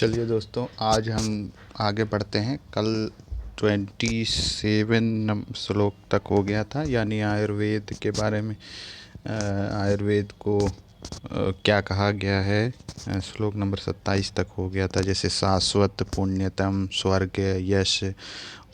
चलिए दोस्तों, आज हम आगे बढ़ते हैं। कल 27 श्लोक तक हो गया था, यानी आयुर्वेद के बारे में। आयुर्वेद को क्या कहा गया है, श्लोक नंबर 27 तक हो गया था। जैसे शाश्वत, पुण्यतम, स्वर्ग, यश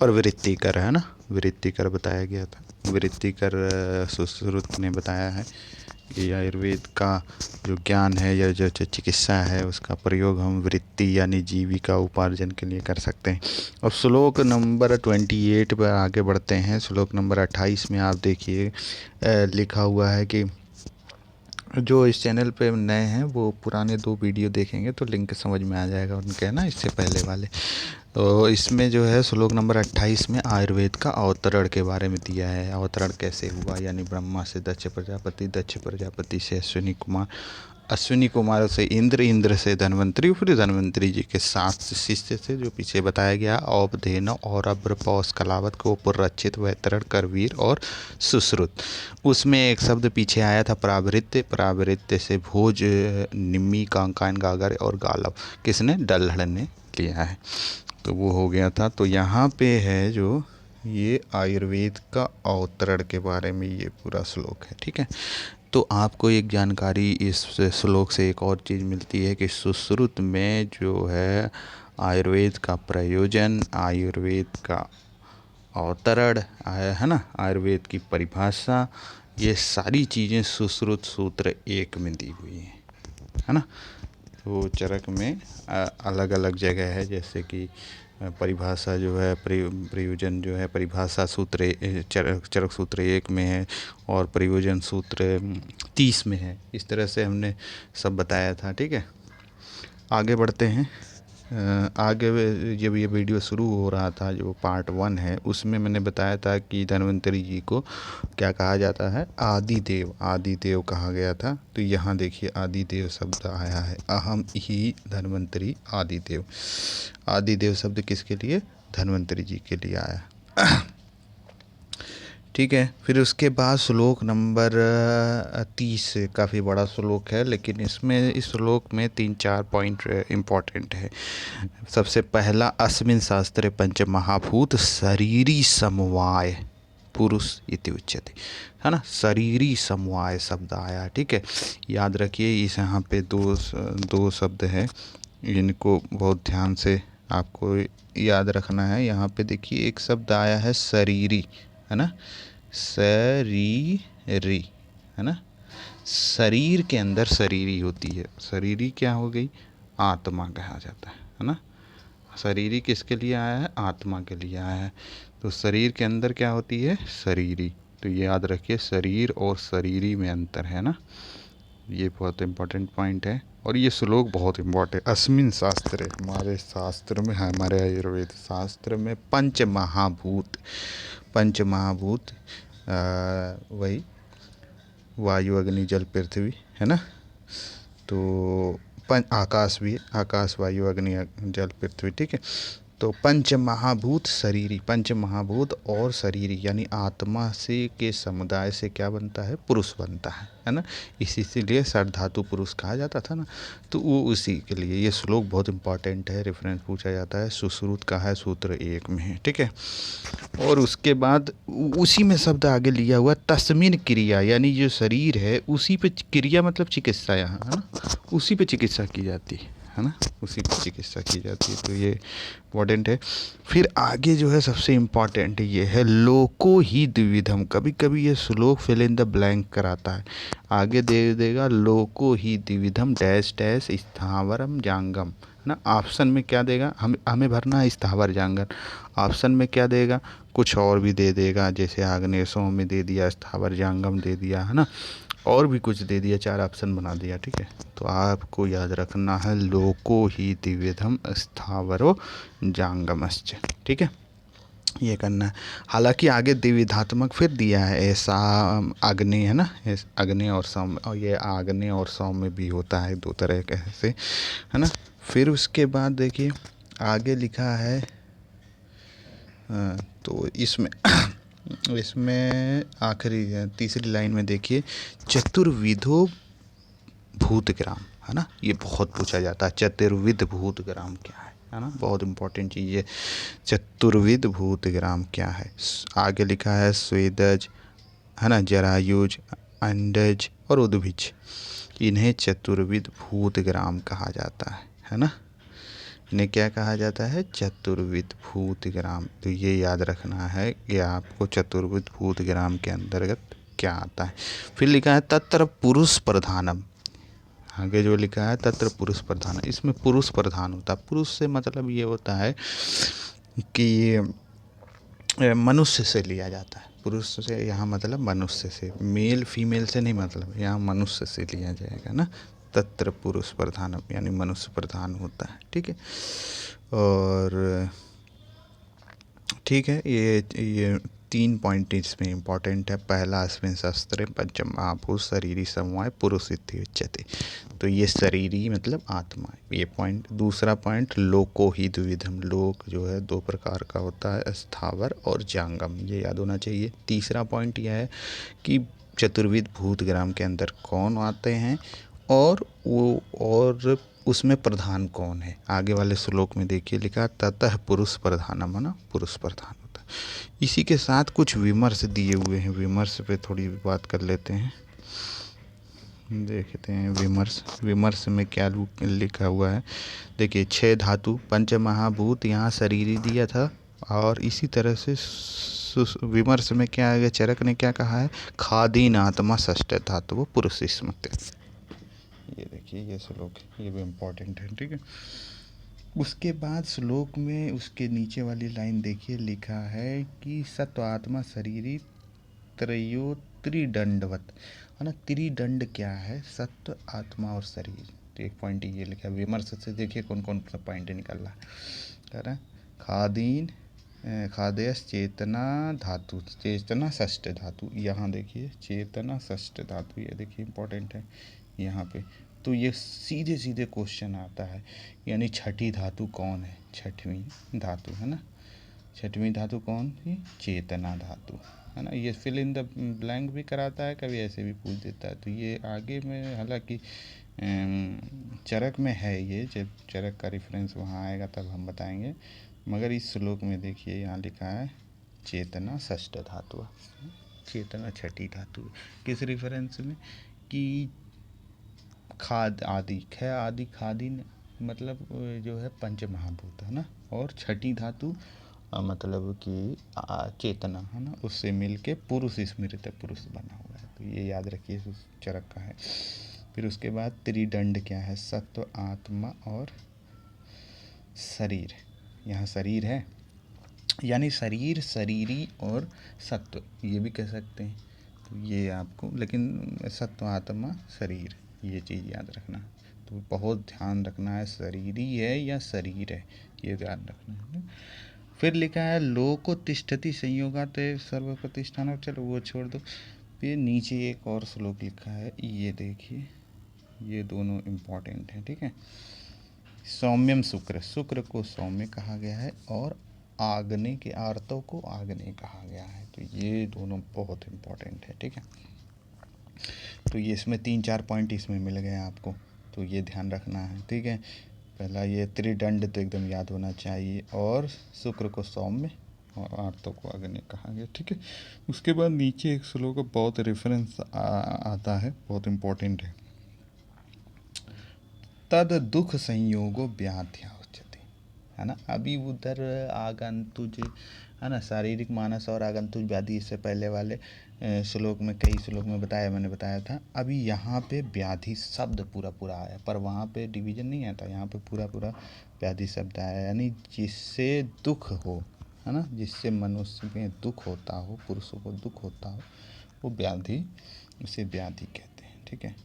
और वृत्तिकर, है ना। वृत्तिकर बताया गया था। वृत्तिकर सुश्रुत ने बताया है कि आयुर्वेद का जो ज्ञान है या जो चिकित्सा है उसका प्रयोग हम वृत्ति यानी जीविका उपार्जन के लिए कर सकते हैं। और श्लोक नंबर 28 पर आगे बढ़ते हैं। श्लोक नंबर 28 में आप देखिए लिखा हुआ है कि जो इस चैनल पे नए हैं वो पुराने 2 वीडियो देखेंगे तो लिंक समझ में आ जाएगा उनके, है ना, इससे पहले वाले। तो इसमें जो है श्लोक नंबर 28 में आयुर्वेद का अवतरण के बारे में दिया है। अवतरण कैसे हुआ, यानी ब्रह्मा से दक्ष प्रजापति, दक्ष प्रजापति से अश्विनी कुमार, अश्विनी कुमार से इंद्र, इंद्र से धन्वंतरी, फिर धन्वंतरी जी के 7 शिष्य से जो पीछे बताया गया, औपधेनु और अभ्रपौष, कलावत, को पुररक्षित, वैतरण, करवीर और सुश्रुत। उसमें एक शब्द पीछे आया था प्रावृत्य। प्रावृत्य से भोज, निम्मी, कांकायन, गागर और गालव किसने, डल्हड़ ने लिया है। तो वो हो गया था। तो यहाँ पे है जो ये आयुर्वेद का अवतरण के बारे में ये पूरा श्लोक है, ठीक है। तो आपको एक जानकारी इस श्लोक से एक और चीज़ मिलती है कि सुश्रुत में जो है आयुर्वेद का प्रयोजन, आयुर्वेद का अवतरण है ना, आयुर्वेद की परिभाषा, ये सारी चीज़ें सुश्रुत सूत्र 1 में दी हुई हैं, है ना। तो चरक में अलग अलग जगह है, जैसे कि परिभाषा जो है, प्रयोजन जो है परिभाषा सूत्र चरक सूत्र 1 में है और प्रयोजन सूत्र 30 में है। इस तरह से हमने सब बताया था, ठीक है। आगे बढ़ते हैं। आगे जब ये वीडियो शुरू हो रहा था, जो पार्ट 1 है, उसमें मैंने बताया था कि धन्वंतरी जी को क्या कहा जाता है, आदिदेव। आदिदेव कहा गया था। तो यहाँ देखिए आदिदेव शब्द आया है, अहम ही धन्वंतरी आदिदेव। आदिदेव शब्द किसके लिए, धन्वंतरी जी के लिए आया, ठीक है। फिर उसके बाद श्लोक नंबर 30, काफ़ी बड़ा श्लोक है, लेकिन इसमें इस श्लोक में 3-4 पॉइंट इम्पॉर्टेंट है। सबसे पहला, अस्मिन् शास्त्रे पंचमहाभूत शरीरी समवाय पुरुष इति उच्यते, है ना। शरीरी समवाय शब्द आया, ठीक है। याद रखिए, इस यहाँ पे दो शब्द हैं, इनको बहुत ध्यान से आपको याद रखना है। यहाँ पे देखिए एक शब्द आया है शरीरी, है ना, शरीरी, है ना। शरीर के अंदर शरीरी होती है। शरीरी क्या हो गई, आत्मा कहा जाता है ना। शरीरी किसके लिए आया है, आत्मा के लिए आया है। तो शरीर के अंदर क्या होती है, शरीरी। तो ये याद रखिए, शरीर और शरीरी में अंतर है ना। ये बहुत इम्पोर्टेंट पॉइंट है। और ये श्लोक बहुत इम्पोर्टेंट है। अस्मिन् शास्त्रे, हमारे शास्त्र में, हमारे आयुर्वेद शास्त्र में पंचमहाभूत, पंचमहाभूत वही वायु, अग्नि, जल, पृथ्वी, है ना। तो आकाश भी, आकाश, वायु, अग्नि, जल, पृथ्वी, ठीक है। तो पंच महाभूत शरीरी, पंच महाभूत और शरीरी यानी आत्मा से के समुदाय से क्या बनता है, पुरुष बनता है ना। इसीलिए षड पुरुष कहा जाता था ना। तो वो उसी के लिए ये श्लोक बहुत इंपॉर्टेंट है, रेफरेंस पूछा जाता है। सुश्रुत का है, सूत्र 1 में है, ठीक है। और उसके बाद उसी में शब्द आगे लिया हुआ तस्मिन क्रिया, यानी जो शरीर है उसी पे क्रिया, मतलब चिकित्सा, यहाँ है ना, उसी पे चिकित्सा की जाती है ना, उसी पे चिकित्सा की जाती है। तो ये इम्पोर्टेंट है। फिर आगे जो है सबसे इम्पॉर्टेंट ये है लोको ही द्विविधम। कभी कभी ये श्लोक फिल इन द ब्लैंक कराता है। आगे दे देगा लोको ही द्विविधम डैश डैश स्थावरम जांगम, है ना। ऑप्शन में क्या देगा, हमें भरना है स्थावर जांगम। ऑप्शन में क्या देगा, कुछ और भी दे देगा, जैसे आग्नेयों में दे दिया, स्थावर जांगम दे दिया, है ना, और भी कुछ दे दिया, 4 ऑप्शन बना दिया, ठीक है। तो आपको याद रखना है लोको ही द्विविधम स्थावरो जांगमश्च, ठीक है, ये करना है। हालांकि आगे द्विविधात्मक फिर दिया है, ऐसा अग्नि, है ना, अग्नि और सौम्य, और ये आग्नेय और सौम्य भी होता है, 2 तरह के से, है ना। फिर उसके बाद देखिए आगे लिखा है, तो इसमें इसमें आखिरी तीसरी लाइन में देखिए, चतुर्विधो भूतग्राम, है ना, ये बहुत पूछा जाता है। चतुर्विध भूतग्राम क्या है ना, बहुत इंपॉर्टेंट चीज़ है। चतुर्विध भूतग्राम क्या है? आगे लिखा है स्वेदज, है ना, जरायुज, अंडज और उद्भिज। इन्हें चतुर्विध भूतग्राम कहा जाता है ना। इन्हें क्या कहा जाता है? चतुर्विध भूतग्राम। तो ये याद रखना है कि आपको चतुर्विध भूतग्राम के अंतर्गत क्या आता है। फिर लिखा है तत्र पुरुष प्रधानम। आगे जो लिखा है तत्र पुरुष प्रधान, इसमें पुरुष प्रधान होता है। पुरुष से मतलब ये होता है कि ये मनुष्य से लिया जाता है। पुरुष से यहाँ मतलब मनुष्य से, मेल फीमेल से नहीं, मतलब यहाँ मनुष्य से लिया जाएगा ना। तत्र पुरुष प्रधान यानी मनुष्य प्रधान होता है, ठीक है। और ठीक है, ये 3 पॉइंट इसमें इम्पॉर्टेंट है। पहला अस्मिन् शस्त्रे पंचम महाभूत शरीरी समवाय पुरुष इति उच्यते। तो ये शरीरी मतलब आत्मा, ये पॉइंट। दूसरा पॉइंट लोको ही द्विविधम, लोक जो है 2 प्रकार का होता है, स्थावर और जांगम, ये याद होना चाहिए। तीसरा पॉइंट यह है कि चतुर्विध भूतग्राम के अंदर कौन आते हैं और उसमें प्रधान कौन है। आगे वाले श्लोक में देखिए लिखा ततः पुरुष प्रधानम, है ना, पुरुष प्रधान होता है। इसी के साथ कुछ विमर्श दिए हुए हैं, विमर्श पे थोड़ी बात कर लेते हैं, देखते हैं विमर्श। विमर्श में क्या लिखा हुआ है, देखिए 6 धातु पंच महाभूत यहाँ शरीर दिया था, और इसी तरह से विमर्श में क्या है, चरक ने क्या कहा है, खादीन आत्मा षष्ठ धातु वो पुरुष स्मृति। ये देखिए ये श्लोक, ये भी इम्पोर्टेंट है, ठीक है। उसके बाद श्लोक में उसके नीचे वाली लाइन देखिए लिखा है कि सत्व आत्मा शरीरी त्रयो त्रिदंडवत, है ना। त्रिदंड क्या है, सत्व आत्मा और शरीर। तो एक पॉइंट ये लिखा है। विमर्श से देखिए कौन कौन सा पॉइंट निकल रहा है, कह रहे हैं खादीन खादयस चेतना धातु, चेतना षष्ठ धातु। यहाँ देखिए चेतना षष्ठ धातु, ये देखिए इंपॉर्टेंट है यहाँ पे। तो ये सीधे सीधे क्वेश्चन आता है, यानी छठी धातु कौन है, छठवीं धातु, है ना। छठवीं धातु कौन थी, चेतना धातु, है ना। ये फिल इन द ब्लैंक भी कराता है, कभी ऐसे भी पूछ देता है। तो ये आगे में हालांकि चरक में है, ये जब चरक का रेफरेंस वहाँ आएगा तब हम बताएंगे, मगर इस श्लोक में देखिए यहाँ लिखा है चेतना षष्ठ धातु, चेतना छठी धातु। किस रेफरेंस में, कि खाद आदि, ख आदि खादी मतलब जो है पंच महाभूत, है ना, और छठी धातु मतलब कि चेतना, है ना, उससे मिलके पुरुष स्मृत पुरुष बना हुआ है। तो ये याद रखिए, उस चरक का है। फिर उसके बाद त्रिदंड क्या है, सत्व आत्मा और शरीर। यहाँ शरीर है, यानी शरीर, शरीरी और सत्व, ये भी कह सकते हैं। तो ये आपको, लेकिन सत्व आत्मा शरीर, ये चीज़ याद रखना। तो बहुत ध्यान रखना है, शरीरी है या शरीर है, ये ध्यान रखना है। फिर लिखा है लोको तिष्ठति संयोगात सर्वप्रतिष्ठान, चलो वो छोड़ दो। फिर नीचे एक और श्लोक लिखा है, ये देखिए, ये दोनों इम्पॉर्टेंट हैं, ठीक है। सौम्यम शुक्र, शुक्र को सौम्य कहा गया है, और आग्ने के आर्तव को आग्ने कहा गया है। तो ये दोनों बहुत इम्पोर्टेंट है, ठीक है। तो ये इसमें 3-4 पॉइंट इसमें मिल गए आपको, तो ये ध्यान रखना है, ठीक है। पहला ये त्रिदंड तो एकदम याद होना चाहिए, और शुक्र को सौम्य और आर्तव को आग्ने कहा गया, ठीक है। उसके बाद नीचे एक श्लोक बहुत रेफरेंस आता है, बहुत इम्पोर्टेंट है। तद दुख संयोगो व्याध्या उच्यते, है ना। अभी उधर आगंतुज, है ना, शारीरिक मानस और आगंतुज व्याधि, इससे पहले वाले श्लोक में, कई श्लोक में मैंने बताया था। अभी यहाँ पे व्याधि शब्द पूरा पूरा आया, पर वहाँ पे डिवीजन नहीं आता, यहाँ पे पूरा पूरा व्याधि शब्द आया, यानी जिससे दुख हो, है ना, जिससे मनुष्य में दुख होता हो, पुरुषों को दुख होता हो, वो व्याधि, उसे व्याधि कहते हैं, ठीक है।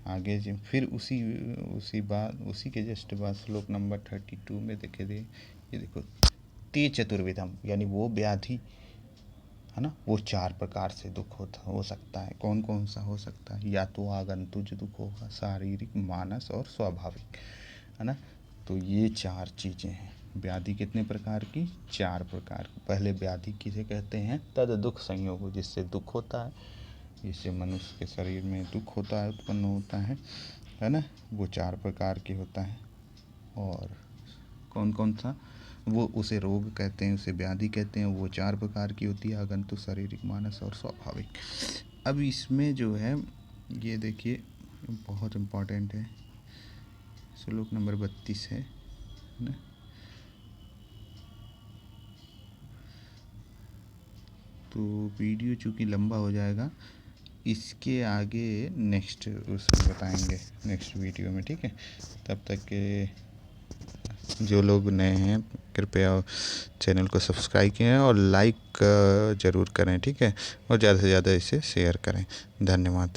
आगे जो फिर उसी के जस्ट बाद श्लोक नंबर 32 में ये देखो ते चतुर्विधम, यानी वो व्याधि, है ना, वो 4 प्रकार से दुख हो सकता है। कौन कौन सा हो सकता है, या तो आगंतुज दुख होगा, शारीरिक, मानस और स्वाभाविक, है ना। तो ये 4 चीज़ें हैं। व्याधि कितने प्रकार की, 4 प्रकार की। पहले व्याधि किसे कहते हैं, तद दुख संयोग, जिससे दुख होता है, जिससे मनुष्य के शरीर में दुख होता है, उत्पन्न होता है। है ना, वो 4 प्रकार के होता है। और कौन कौन सा, वो उसे रोग कहते हैं, उसे व्याधि कहते हैं। वो 4 प्रकार की होती है, आगंतुक, शारीरिक, मानस और स्वाभाविक। अब इसमें जो है ये देखिए बहुत इम्पोर्टेंट है, श्लोक नंबर 32 है ना। तो वीडियो चूँकि लंबा हो जाएगा, इसके आगे नेक्स्ट उसमें बताएंगे, नेक्स्ट वीडियो में, ठीक है। तब तक के जो लोग नए हैं कृपया चैनल को सब्सक्राइब करें और लाइक ज़रूर करें, ठीक है। और ज़्यादा से ज़्यादा इसे शेयर करें। धन्यवाद।